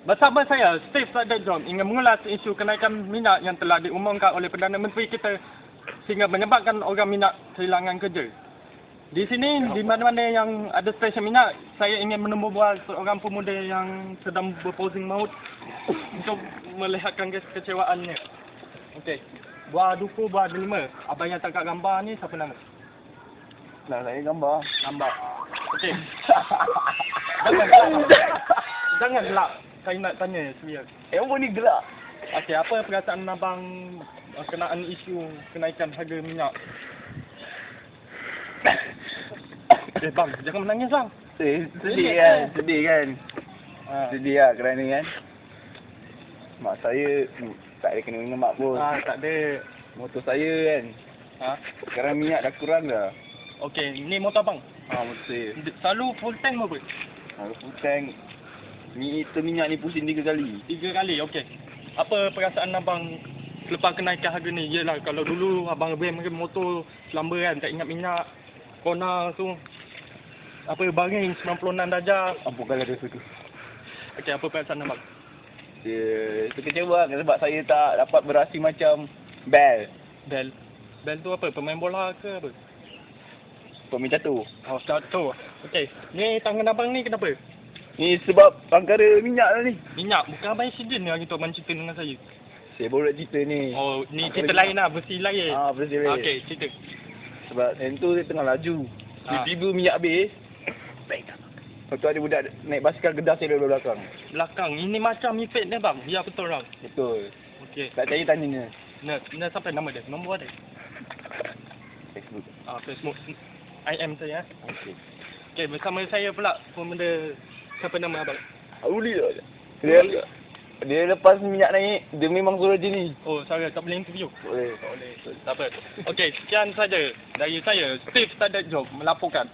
Bersama saya, Steve Sadajom, ingin mengulas isu kenaikan minyak yang telah diumumkan oleh Perdana Menteri kita sehingga menyebabkan orang minyak kehilangan kerja. Di sini, di mana-mana yang ada stesen minyak, saya ingin menemu bual seorang pemuda yang sedang berposing maut untuk melihatkan kekecewaannya. Okey, buah duku, buah delima. Abang yang tangkap gambar ni siapa nama? Nah, saya gambar. Gambar. Okey. Jangan gelap. Saya nak tanya serius. Apa ni gelak? Okey, apa perasaan abang berkenaan isu kenaikan harga minyak? Bang, jangan menangis bang. Sedih kan? Sedih kan? Ha. Sedih lah kerana kan mak saya tak ada kena dengan mak pun. Tak ada. Motor saya kan Ha? sekarang minyak dah kurang dah. Okey, ni motor abang. Motor saya Selalu full tank apa? full tank. Liter minyak ni pusing 3 kali. 3 kali, okey. Apa perasaan abang selepas kenaikan harga ni? Yelah, kalau dulu abang beli motor selamba kan, tak ingat minyak, corner tu, apa baring 96 darjah. Apa kalau ada tu? Okey, apa perasaan abang? Dia terkecewa kan sebab saya tak dapat beraksi macam Bell. Bel tu apa? Pemain bola ke apa? Pemain catur. Oh, jatuh. Okey, ni tangan abang ni kenapa? Ni sebab perkara minyak lah ni. Minyak, bukan abang accident ni hari tu abang cerita dengan saya. Saya baru nak cerita ni. Oh, ni cerita lain lah, versi lain. Versi lain. Okey, cerita. Sebab time tu dia tengah laju. Tiba-tiba minyak habis. Lepas tu ada budak naik basikal gedas saya dari belakang. Belakang, ini macam efek ni bang. Ya, betul bang. Betul. Okey. Tak percaya tanya ni. Nak sampai nama dia? Nombor ada? Facebook. Facebook. IM saya. Okey. Okey, bersama saya pula pemuda. Siapa nama abang? Uli tak? Dia lepas minyak naik, dia memang suruh je ni. Oh, saya tak boleh interview. Boleh. Tak boleh. Tak apa. Okey, sekian saja dari saya, Steve Sadajom melaporkan.